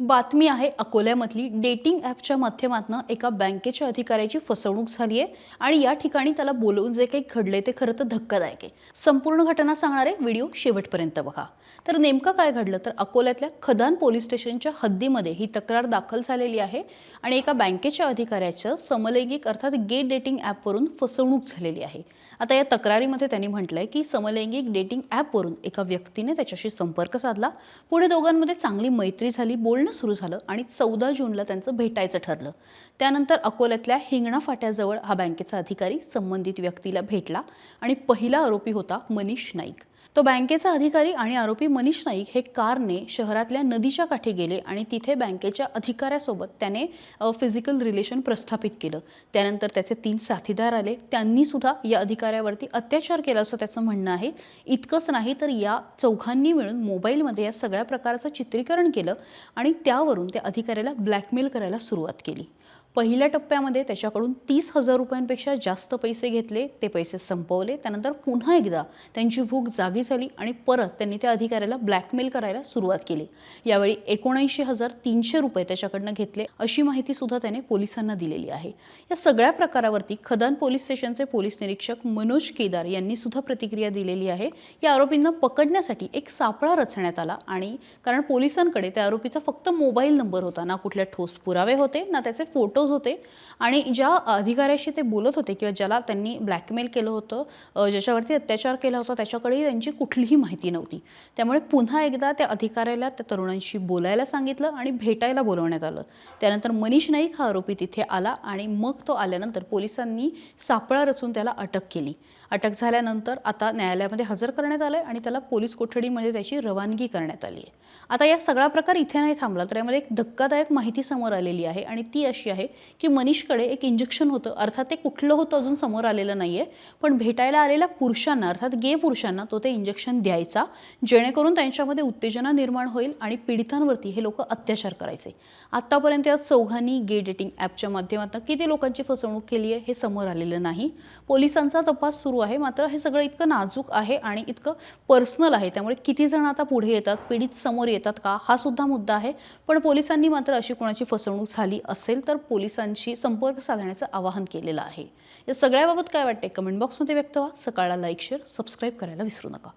बातमी आहे अकोल्यामधली डेटिंग ॲपच्या माध्यमातून एका बँकेच्या अधिकाऱ्याची फसवणूक झाली आहे आणि या ठिकाणी त्याला बोलवून जे काही घडले ते खरं तर धक्कादायक आहे। संपूर्ण घटना सांगणारे व्हिडिओ शेवटपर्यंत बघा। तर नेमकं काय घडलं तर अकोल्यातल्या खदान पोलीस स्टेशनच्या हद्दीमध्ये ही तक्रार दाखल झालेली आहे आणि एका बँकेच्या अधिकाऱ्याचं समलैंगिक अर्थात गे डेटिंग ॲपवरून फसवणूक झालेली आहे। आता या तक्रारीमध्ये त्यांनी म्हटलंय की समलैंगिक डेटिंग ॲपवरून एका व्यक्तीने त्याच्याशी संपर्क साधला, पुढे दोघांमध्ये चांगली मैत्री झाली, बोलणं सुरू झालं आणि 14 जूनला त्यांचं भेटायचं ठरलं। त्यानंतर अकोल्यातल्या हिंगणा फाट्याजवळ हा बँकेचा अधिकारी संबंधित व्यक्तीला भेटला आणि पहिला आरोपी होता मनीष नाईक। तो बँकेचा अधिकारी आणि आरोपी मनीष नाईक हे कारने शहरातल्या नदीच्या काठी गेले आणि तिथे बँकेच्या अधिकाऱ्यासोबत त्याने फिजिकल रिलेशन प्रस्थापित केलं। त्यानंतर त्याचे 3 साथीदार आले, त्यांनी सुद्धा या अधिकाऱ्यावरती अत्याचार केला असं त्याचं म्हणणं आहे। इतकंच नाही तर या चौघांनी मिळून मोबाईलमध्ये या सगळ्या प्रकारचं चित्रीकरण केलं आणि त्यावरून त्या अधिकाऱ्याला ब्लॅकमेल करायला सुरुवात केली। पहिल्या टप्प्यामध्ये त्याच्याकडून 30,000 रुपयांपेक्षा जास्त पैसे घेतले, ते पैसे संपवले। त्यानंतर पुन्हा एकदा त्यांची भूक जागी झाली आणि परत त्यांनी त्या अधिकाऱ्याला ब्लॅकमेल करायला सुरुवात केली। यावेळी 79,300 रुपये त्याच्याकडनं घेतले अशी माहिती सुद्धा त्याने पोलिसांना दिलेली आहे। या सगळ्या प्रकारावरती खदान पोलीस स्टेशनचे पोलीस निरीक्षक मनोज केदार यांनी सुद्धा प्रतिक्रिया दिलेली आहे। या आरोपींना पकडण्यासाठी एक सापळा रचण्यात आला आणि कारण पोलिसांकडे त्या आरोपीचा फक्त मोबाईल नंबर होता, ना कुठले ठोस पुरावे होते ना त्याचे फोटो होते आणि ज्या अधिकाऱ्याशी ते बोलत होते किंवा ज्याला त्यांनी ब्लॅकमेल केलं होतं, ज्याच्यावरती अत्याचार केला होता, त्याच्याकडे त्यांची कुठलीही माहिती नव्हती। त्यामुळे पुन्हा एकदा त्या अधिकाऱ्याला त्या तरुणांशी बोलायला सांगितलं आणि भेटायला बोलवण्यात आलं। त्यानंतर मनीष नाईक हा आरोपी तिथे आला आणि मग तो आल्यानंतर पोलिसांनी सापळा रचून त्याला अटक केली। अटक झाल्यानंतर आता न्यायालयामध्ये हजर करण्यात आलंय आणि त्याला पोलीस कोठडीमध्ये त्याची रवानगी करण्यात आली आहे। आता या सगळा प्रकार इथे नाही थांबला, तर यामध्ये एक धक्कादायक माहिती समोर आलेली आहे आणि ती अशी आहे की मनीषकडे एक इंजेक्शन होतं, अर्थात ते कुठलं होतं अजून समोर आलेलं नाहीये, पण भेटायला आलेल्या पुरुषांना अर्थात गे पुरुषांना तो ते इंजेक्शन द्यायचा, जेणेकरून त्यांच्यामध्ये उत्तेजना निर्माण होईल आणि पीडितांवरती हे लोक अत्याचार करायचे। आतापर्यंत या चौघांनी गे डेटिंग ॲपच्या माध्यमातून किती लोकांची फसवणूक केली आहे हे समोर आलेलं नाही। पोलिसांचा तपास सुरू आहे, मात्र हे सगळं इतकं नाजूक आहे आणि इतकं पर्सनल आहे, त्यामुळे किती जण आता पुढे येतात, पीडित समोर येतात का, हा सुद्धा मुद्दा आहे। पण पोलिसांनी मात्र अशी कोणाची फसवणूक झाली असेल तर पोलिसांशी संपर्क साधण्याचं आवाहन केलेलं आहे। या सगळ्याबाबत काय वाटते कमेंट बॉक्समध्ये व्यक्त व्हा। सकाळला लाईक, शेअर, सबस्क्राईब करायला विसरू नका।